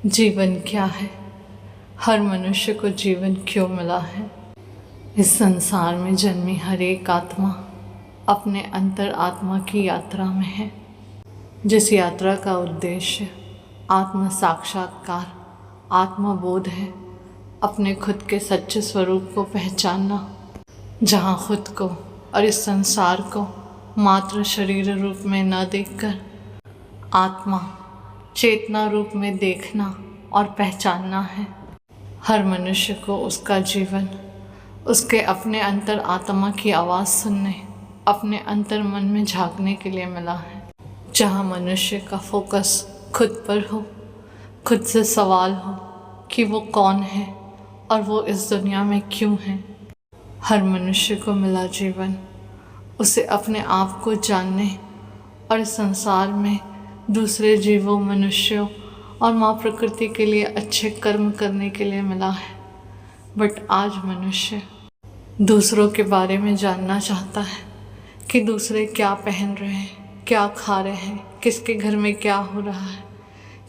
जीवन क्या है? हर मनुष्य को जीवन क्यों मिला है? इस संसार में जन्मी हर एक आत्मा अपने अंतर आत्मा की यात्रा में है, जिस यात्रा का उद्देश्य आत्म साक्षात्कार, आत्मबोध है। अपने खुद के सच्चे स्वरूप को पहचानना, जहाँ खुद को और इस संसार को मात्र शरीर रूप में न देखकर आत्मा चेतना रूप में देखना और पहचानना है। हर मनुष्य को उसका जीवन उसके अपने अंतर आत्मा की आवाज़ सुनने, अपने अंतर मन में झांकने के लिए मिला है, जहाँ मनुष्य का फोकस खुद पर हो, खुद से सवाल हो कि वो कौन है और वो इस दुनिया में क्यों है। हर मनुष्य को मिला जीवन उसे अपने आप को जानने और इस संसार में दूसरे जीवों, मनुष्यों और माँ प्रकृति के लिए अच्छे कर्म करने के लिए मिला है। बट आज मनुष्य दूसरों के बारे में जानना चाहता है कि दूसरे क्या पहन रहे हैं, क्या खा रहे हैं, किसके घर में क्या हो रहा है,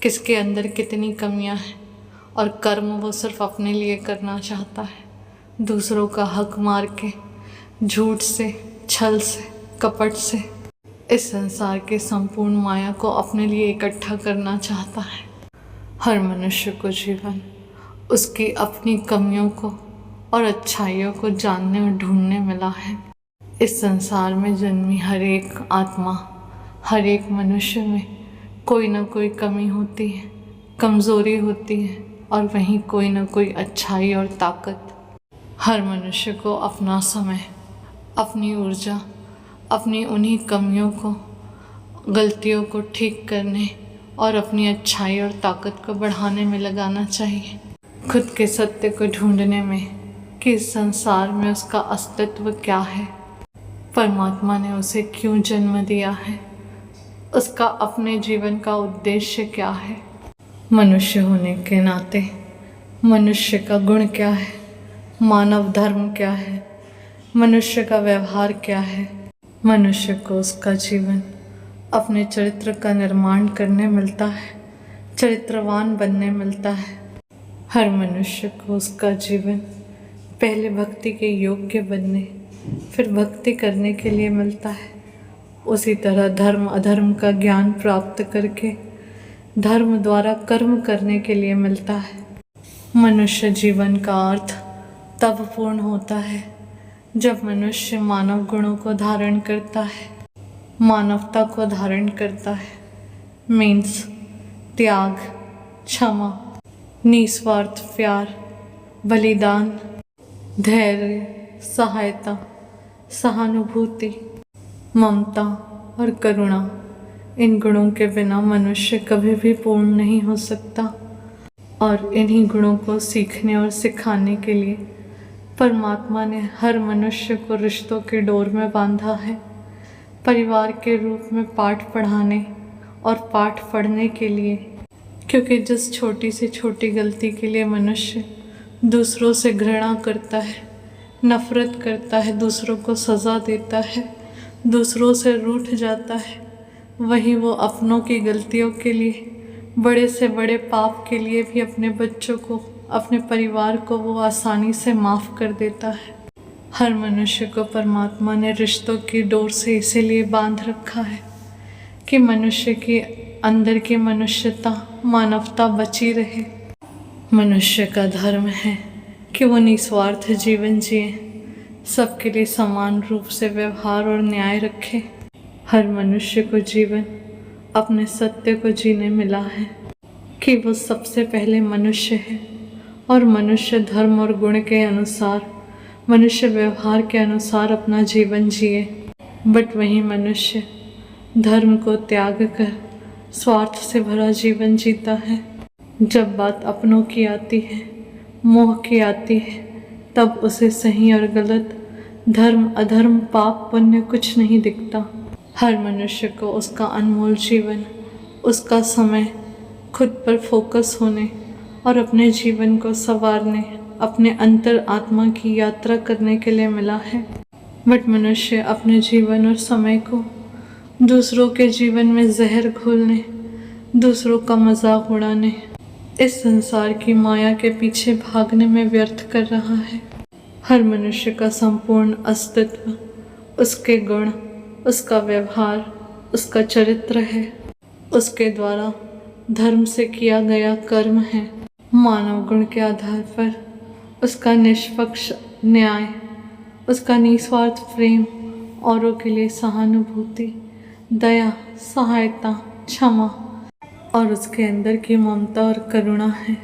किसके अंदर कितनी कमियां हैं, और कर्म वो सिर्फ अपने लिए करना चाहता है, दूसरों का हक मार के, झूठ से, छल से, कपट से इस संसार के संपूर्ण माया को अपने लिए इकट्ठा करना चाहता है। हर मनुष्य को जीवन उसकी अपनी कमियों को और अच्छाइयों को जानने और ढूंढने मिला है। इस संसार में जन्मी हर एक आत्मा, हर एक मनुष्य में कोई ना कोई कमी होती है, कमज़ोरी होती है, और वहीं कोई ना कोई अच्छाई और ताकत। हर मनुष्य को अपना समय, अपनी ऊर्जा, अपनी उन्हीं कमियों को, गलतियों को ठीक करने और अपनी अच्छाई और ताकत को बढ़ाने में लगाना चाहिए। खुद के सत्य को ढूंढने में कि इस संसार में उसका अस्तित्व क्या है, परमात्मा ने उसे क्यों जन्म दिया है, उसका अपने जीवन का उद्देश्य क्या है, मनुष्य होने के नाते मनुष्य का गुण क्या है, मानव धर्म क्या है, मनुष्य का व्यवहार क्या है। मनुष्य को उसका जीवन अपने चरित्र का निर्माण करने मिलता है, चरित्रवान बनने मिलता है। हर मनुष्य को उसका जीवन पहले भक्ति के योग्य बनने, फिर भक्ति करने के लिए मिलता है। उसी तरह धर्म अधर्म का ज्ञान प्राप्त करके धर्म द्वारा कर्म करने के लिए मिलता है। मनुष्य जीवन का अर्थ तब पूर्ण होता है जब मनुष्य मानव गुणों को धारण करता है, मानवता को धारण करता है। मीन्स त्याग, क्षमा, निस्वार्थ प्यार, बलिदान, धैर्य, सहायता, सहानुभूति, ममता और करुणा। इन गुणों के बिना मनुष्य कभी भी पूर्ण नहीं हो सकता, और इन्हीं गुणों को सीखने और सिखाने के लिए परमात्मा ने हर मनुष्य को रिश्तों के डोर में बांधा है, परिवार के रूप में पाठ पढ़ाने और पाठ पढ़ने के लिए। क्योंकि जिस छोटी से छोटी गलती के लिए मनुष्य दूसरों से घृणा करता है, नफरत करता है, दूसरों को सज़ा देता है, दूसरों से रूठ जाता है, वहीं वो अपनों की गलतियों के लिए, बड़े से बड़े पाप के लिए भी अपने बच्चों को, अपने परिवार को वो आसानी से माफ़ कर देता है। हर मनुष्य को परमात्मा ने रिश्तों की डोर से इसीलिए बांध रखा है कि मनुष्य के अंदर की मनुष्यता, मानवता बची रहे। मनुष्य का धर्म है कि वो निस्वार्थ जीवन जिए, सबके लिए समान रूप से व्यवहार और न्याय रखे। हर मनुष्य को जीवन अपने सत्य को जीने मिला है कि वो सबसे पहले मनुष्य है, और मनुष्य धर्म और गुण के अनुसार, मनुष्य व्यवहार के अनुसार अपना जीवन जिए। बट वही मनुष्य धर्म को त्याग कर स्वार्थ से भरा जीवन जीता है। जब बात अपनों की आती है, मोह की आती है, तब उसे सही और गलत, धर्म अधर्म, पाप पुण्य कुछ नहीं दिखता। हर मनुष्य को उसका अनमोल जीवन, उसका समय खुद पर फोकस होने और अपने जीवन को संवारने, अपने अंतर आत्मा की यात्रा करने के लिए मिला है। बट मनुष्य अपने जीवन और समय को दूसरों के जीवन में जहर घोलने, दूसरों का मजाक उड़ाने, इस संसार की माया के पीछे भागने में व्यर्थ कर रहा है। हर मनुष्य का संपूर्ण अस्तित्व उसके गुण, उसका व्यवहार, उसका चरित्र है, उसके द्वारा धर्म से किया गया कर्म है। मानव गुण के आधार पर उसका निष्पक्ष न्याय, उसका निस्वार्थ प्रेम, औरों के लिए सहानुभूति, दया, सहायता, क्षमा और उसके अंदर की ममता और करुणा है।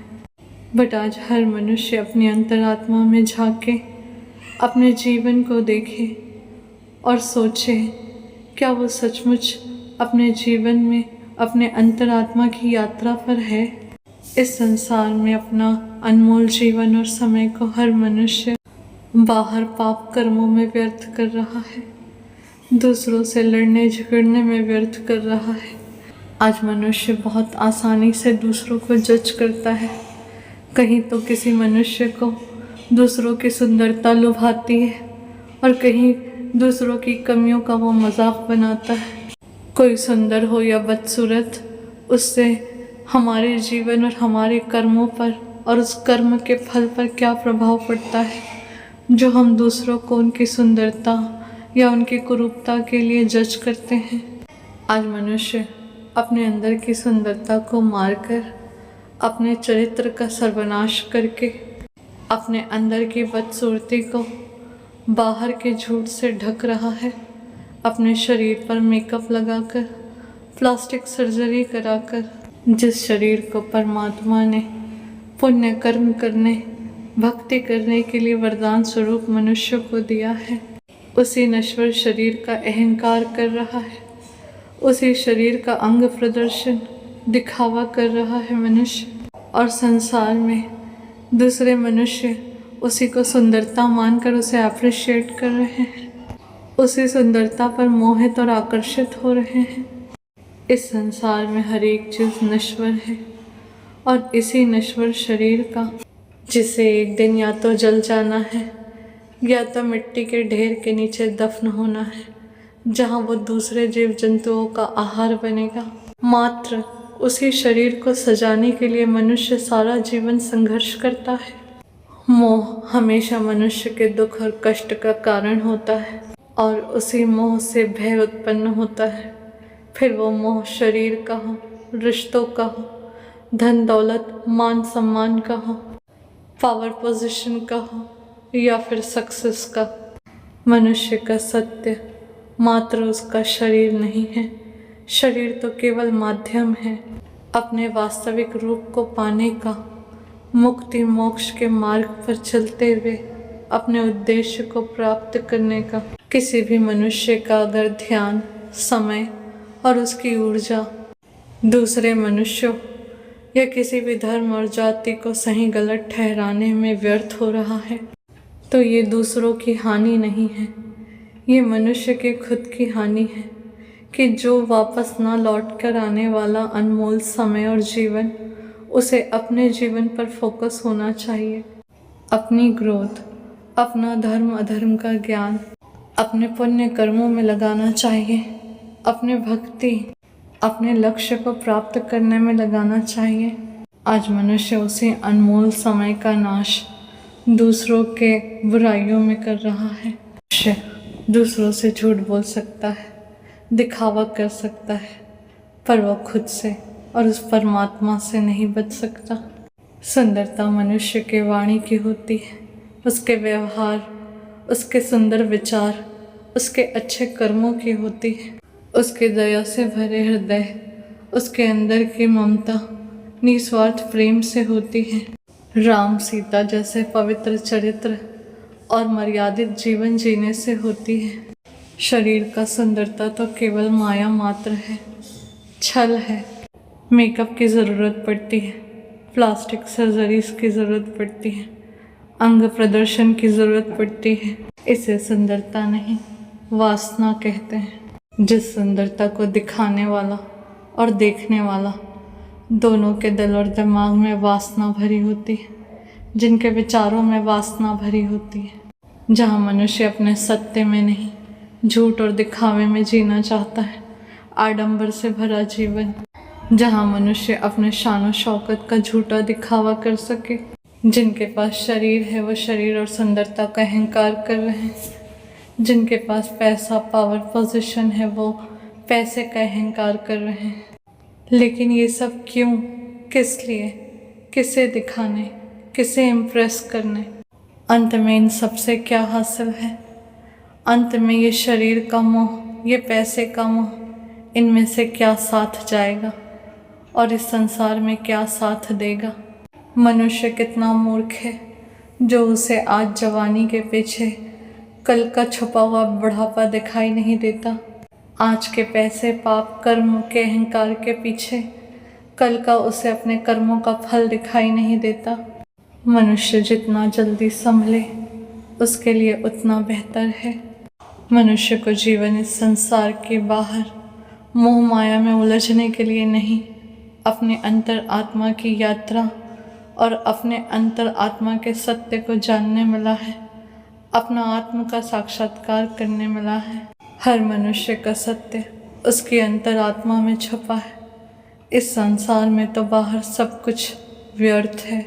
बट आज हर मनुष्य अपनी अंतरात्मा में झांके, अपने जीवन को देखे और सोचे, क्या वो सचमुच अपने जीवन में अपने अंतरात्मा की यात्रा पर है। इस संसार में अपना अनमोल जीवन और समय को हर मनुष्य बाहर पाप कर्मों में व्यर्थ कर रहा है, दूसरों से लड़ने झगड़ने में व्यर्थ कर रहा है। आज मनुष्य बहुत आसानी से दूसरों को जज करता है। कहीं तो किसी मनुष्य को दूसरों की सुंदरता लुभाती है और कहीं दूसरों की कमियों का वो मजाक बनाता है। कोई सुंदर हो या बदसूरत, उससे हमारे जीवन और हमारे कर्मों पर और उस कर्म के फल पर क्या प्रभाव पड़ता है, जो हम दूसरों को उनकी सुंदरता या उनकी कुरूपता के लिए जज करते हैं। आज मनुष्य अपने अंदर की सुंदरता को मारकर, अपने चरित्र का सर्वनाश करके, अपने अंदर की बदसूरती को बाहर के झूठ से ढक रहा है। अपने शरीर पर मेकअप लगाकर, प्लास्टिक सर्जरी कराकर, जिस शरीर को परमात्मा ने पुण्य कर्म करने, भक्ति करने के लिए वरदान स्वरूप मनुष्य को दिया है, उसी नश्वर शरीर का अहंकार कर रहा है। उसी शरीर का अंग प्रदर्शन, दिखावा कर रहा है मनुष्य। और संसार में दूसरे मनुष्य उसी को सुंदरता मानकर उसे अप्रिशिएट कर रहे हैं, उसी सुंदरता पर मोहित और आकर्षित हो रहे हैं। इस संसार में हर एक चीज़ नश्वर है और इसी नश्वर शरीर का, जिसे एक दिन या तो जल जाना है या तो मिट्टी के ढेर के नीचे दफन होना है, जहाँ वो दूसरे जीव जंतुओं का आहार बनेगा। मात्र उसी शरीर को सजाने के लिए मनुष्य सारा जीवन संघर्ष करता है। मोह हमेशा मनुष्य के दुख और कष्ट का कारण होता है और उसी मोह से भय उत्पन्न होता है। फिर वो मोह शरीर का हो, रिश्तों का हो, धन दौलत मान सम्मान का हो, पावर पोजीशन का हो या फिर सक्सेस का। मनुष्य का सत्य मात्र उसका शरीर नहीं है। शरीर तो केवल माध्यम है अपने वास्तविक रूप को पाने का, मुक्ति मोक्ष के मार्ग पर चलते हुए अपने उद्देश्य को प्राप्त करने का। किसी भी मनुष्य का अगर ध्यान, समय और उसकी ऊर्जा दूसरे मनुष्यों या किसी भी धर्म और जाति को सही गलत ठहराने में व्यर्थ हो रहा है, तो ये दूसरों की हानि नहीं है, ये मनुष्य के खुद की हानि है कि जो वापस ना लौट कर आने वाला अनमोल समय और जीवन, उसे अपने जीवन पर फोकस होना चाहिए। अपनी ग्रोथ, अपना धर्म अधर्म का ज्ञान अपने पुण्य कर्मों में लगाना चाहिए। अपने भक्ति, अपने लक्ष्य को प्राप्त करने में लगाना चाहिए। आज मनुष्य उसी अनमोल समय का नाश दूसरों के बुराइयों में कर रहा है। मनुष्य दूसरों से झूठ बोल सकता है, दिखावा कर सकता है, पर वह खुद से और उस परमात्मा से नहीं बच सकता। सुंदरता मनुष्य के वाणी की होती है, उसके व्यवहार, उसके सुंदर विचार, उसके अच्छे कर्मों की होती है, उसके दया से भरे हृदय, उसके अंदर की ममता निस्वार्थ प्रेम से होती है। राम सीता जैसे पवित्र चरित्र और मर्यादित जीवन जीने से होती है। शरीर का सुंदरता तो केवल माया मात्र है, छल है। मेकअप की ज़रूरत पड़ती है, प्लास्टिक सर्जरीज की ज़रूरत पड़ती है, अंग प्रदर्शन की ज़रूरत पड़ती है। इसे सुंदरता नहीं, वासना कहते हैं। जिस सुंदरता को दिखाने वाला और देखने वाला दोनों के दिल और दिमाग में वासना भरी होती है, जिनके विचारों में वासना भरी होती है, जहाँ मनुष्य अपने सत्य में नहीं, झूठ और दिखावे में जीना चाहता है, आडंबर से भरा जीवन, जहाँ मनुष्य अपने शान शौकत का झूठा दिखावा कर सके। जिनके पास शरीर है वो शरीर और सुंदरता का अहंकार कर रहे हैं। जिनके पास पैसा, पावर, पोजीशन है वो पैसे का अहंकार कर रहे हैं। लेकिन ये सब क्यों, किस लिए, किसे दिखाने, किसे इम्प्रेस करने? अंत में इन सबसे क्या हासिल है? अंत में ये शरीर का मोह, ये पैसे का मोह, इनमें से क्या साथ जाएगा और इस संसार में क्या साथ देगा? मनुष्य कितना मूर्ख है जो उसे आज जवानी के पीछे कल का छुपा हुआ बुढ़ापा दिखाई नहीं देता। आज के पैसे, पाप, कर्म के अहंकार के पीछे कल का उसे अपने कर्मों का फल दिखाई नहीं देता। मनुष्य जितना जल्दी संभले उसके लिए उतना बेहतर है। मनुष्य को जीवन इस संसार के बाहर मोह माया में उलझने के लिए नहीं, अपने अंतर आत्मा की यात्रा और अपने अंतर आत्मा के सत्य को जानने मिला है, अपना आत्म का साक्षात्कार करने मिला है। हर मनुष्य का सत्य उसकी अंतर आत्मा में छुपा है। इस संसार में तो बाहर सब कुछ व्यर्थ है।